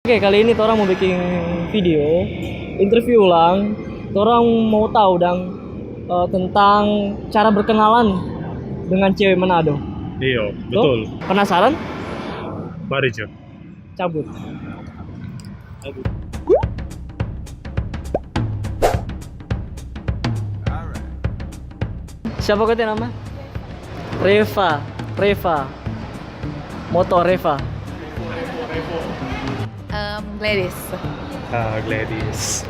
Oke, kali ini orang mau bikin video interview ulang. Orang mau tahu tentang cara berkenalan dengan cewek Manado. Iya, betul. Penasaran? Mari, Jo. Cabut. Siapa kau nama? Reva. Motor Reva. Gladys. Gladys.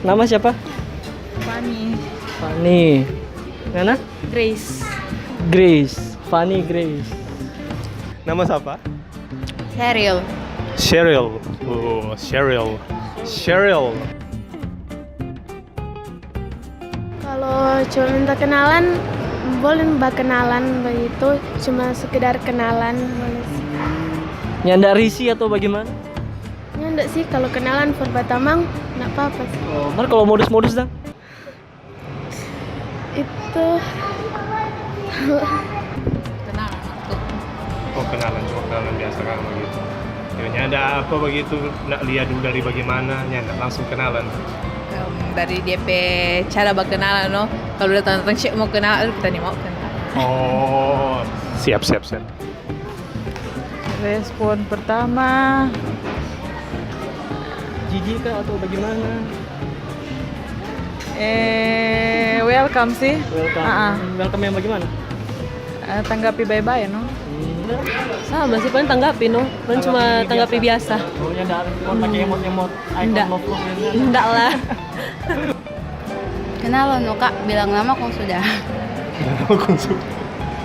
Nama siapa? Fanny. Mana? Grace. Fanny Grace. Nama siapa? Cheryl. Cheryl. Oh, Cheryl. Kalau cuma minta kenalan, boleh mbak kenalan begitu, cuma sekedar kenalan boleh sih. Nyanda risi atau bagaimana? Ya enggak sih, kalau kenalan perbatamang enggak apa-apa sih. Oh, mana kalau modus dang? Itu Oh, cuma kenalan biasa kan begitu. Ya, ada apa begitu? Nak lihat dulu dari bagaimana? Nak langsung kenalan. Dari DP cara berkenalan, no. Kalau datang cek mau kenal, kita nih mau kenal. Oh, siap. Respon pertama, Jijik kah atau bagaimana? welcome sih. Welcome. Welcome yang bagaimana? Tanggapi bye-bye, no. Sama sih, paling tanggapi no. Paling cuma tanggapi biasa. Oh, nyanda mau pakai emot-emot Nggak. icon love Enggak lah. Kenal no kak, bilang nama kok sudah.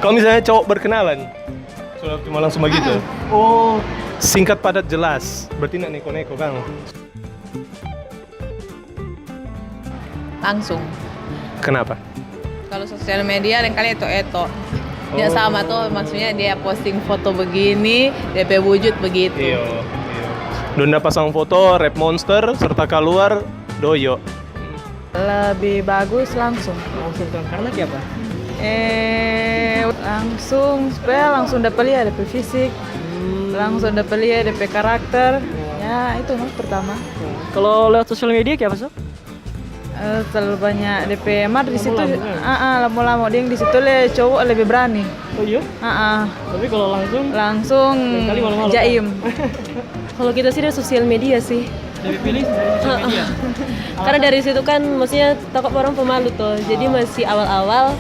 Kalau misalnya cowok berkenalan, sudah cuma langsung begitu. Oh, singkat padat jelas. Berarti nak neko-neko kan? Langsung. Kenapa? Kalau sosial media lain kali itu. Dia sama tuh, maksudnya dia posting foto begini, DP wujud begitu. Iya. Donda pasang foto rap monster serta keluar doyo. Lebih bagus langsung. kan karena siapa? Langsung supaya langsung dapat lihat DP fisik, langsung dapat lihat DP karakter. Ya itu no pertama. Kalau lewat sosial media kayak apa sih? Terlalu banyak DP mar di situ. Lama-lama, Lama-lama dia di situ cowok lebih berani. Oh iya? Tapi kalau Langsung kali malu-malu, jaim. Kalau kita sih dari sosial media sih. lebih pilih dari sosial media. Karena dari situ kan maksudnya takut orang pemalu tuh. Jadi masih awal-awal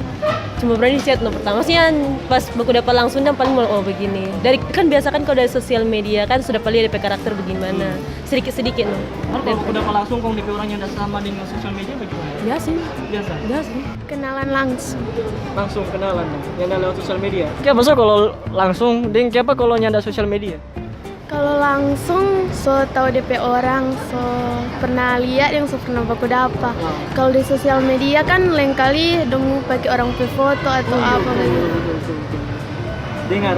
cuma berani chat no pertama. Maksudnya pas aku dapat langsung dan paling malu oh begini. Dari kan biasa kan kalau dari sosial media kan sudah paling ada karakter bagaimana. Sedikit-sedikit no. Kalau udah langsung kalau DP orangnya udah sama dengan sosial media bagaimana? Ya sih. Biasa. Ya sih. kenalan langsung. Langsung kenalan nyanda lewat sosial media. Kayak apa sih kalau langsung? Ding kayak apa kalau nyanda sosial media? Kalau langsung so tahu DP orang, so pernah lihat yang so pernah baku dapa. Kalau di sosial media kan lain kali dong pakai orang pe foto atau apa begitu. Dengar.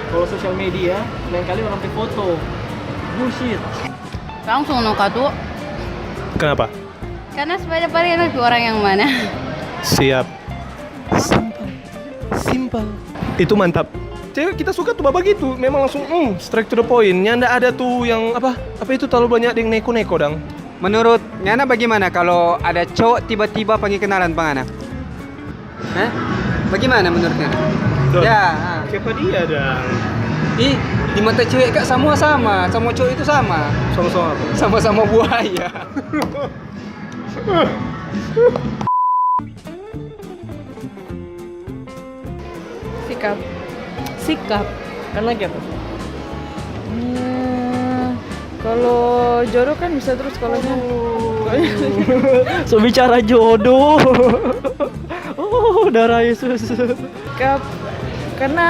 Kalau sosial media lain kali orang pakai foto. Bullshit. Langsung no kak tuh. Kenapa? Karena supaya dapat lihat orang yang mana. Siap. Simple. Itu mantap. Cewek kita suka tuh bapak gitu, memang langsung straight to the point. Nyanda ada tuh yang apa itu terlalu banyak yang neko-neko dang. Menurut Nyana bagaimana kalau ada cowok tiba-tiba panggil kenalan Pangana? Bagaimana menurut Nyana? Don, Ya, siapa dia dang? di mata cewek kak semua sama cowok itu sama. Sama-sama apa? Sama-sama buaya. Sikap. Karena kayak apa? Kalau jodoh kan bisa terus kalau So bicara jodoh. Oh, darah Yesus. sikap. Karena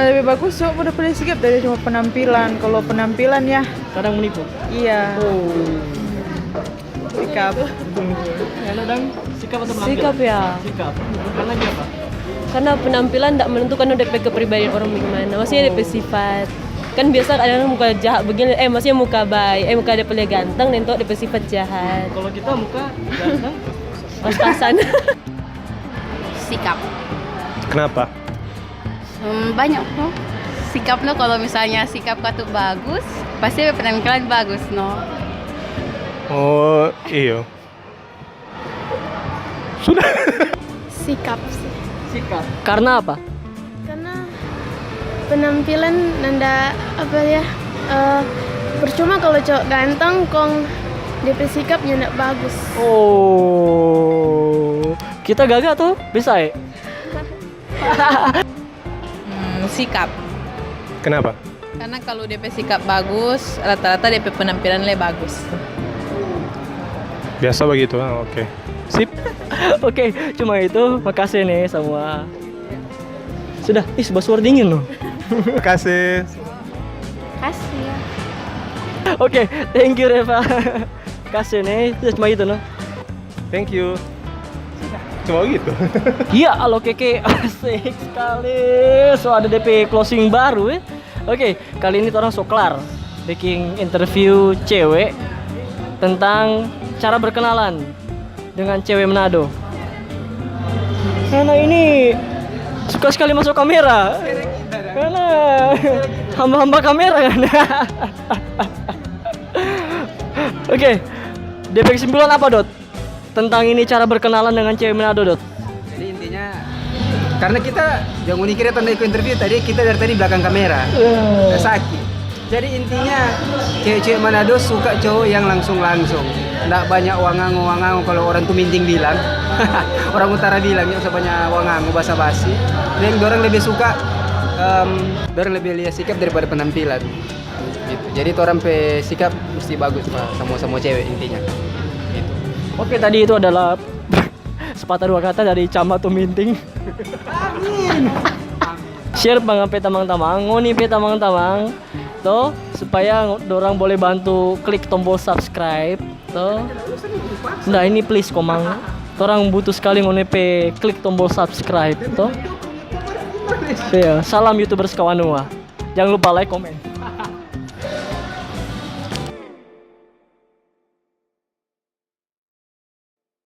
lebih bagus cowok udah pilih sikap dari cuma penampilan. Kalau penampilan ya, Kadang menipu. iya. Oh. Sikap. Karena sikap atau penampilan? Sikap ya. Sikap. Karena kayak apa? Karena penampilan tidak menentukan DP kepribadian orang bagaimana. Maksudnya DP sifat. Kan biasa kadang muka jahat begini, maksudnya muka baik, muka DP ganteng, nentok DP sifat jahat. Kalau kita muka ganteng, Pas-pasan. Sikap. Kenapa? Banyak tuh. sikap no, kalau misalnya sikap kau tuh bagus, pasti penampilan bagus no. Oh, iya. Sudah. Sikap sih. Sikap. Karena apa? Karena penampilan nanda apa ya? Percuma kalau cowok ganteng kong DP sikapnya ndak bagus. Oh, kita gagak tuh bisa ya? Sikap. Kenapa? Karena kalau DP sikap bagus, rata-rata DP penampilan le bagus. Biasa begitu, oke. Sip. Oke, cuma itu. Makasih nih semua. Sudah, suara dingin loh. Makasih. Kasih ya. Oke, thank you Reva. Kasih nih, cuma itu loh. Thank you. Cuma gitu. Iya, halo Keke, asik sekali. So ada DP closing baru ya. Oke, kali ini orang soklar bikin interview cewek tentang cara berkenalan dengan cewek Manado. Karena ini suka sekali masuk kamera. Karena hamba-hamba kamera kan. Oke, DP kesimpulan apa Dot? Tentang ini cara berkenalan dengan cewek Manado Dot. Jadi intinya karena kita yang unik kita tanda ikut interview tadi kita dari tadi belakang kamera. Sakit. Jadi intinya cewek-cewek Manado suka cowok yang langsung. Nggak banyak wangang kalau orang tuh minting bilang. Orang utara bilang ya usah banyak wangang basa-basi. Yang orang lebih suka orang lebih lihat sikap daripada penampilan. Gitu. Jadi orang pe sikap mesti bagus Pak sama cewek intinya. Gitu. Oke, tadi itu adalah sepatah dua kata dari Camat Tuminting. Amin. Share bang pe tamang-tamang, ngoni pe tamang-tamang. Toh, supaya dorang boleh bantu klik tombol subscribe. Toh. Nah, ini please komang. Orang butuh sekali ngoni pe klik tombol subscribe. Toh. Ya, salam YouTubers kawanua. Jangan lupa like, komen.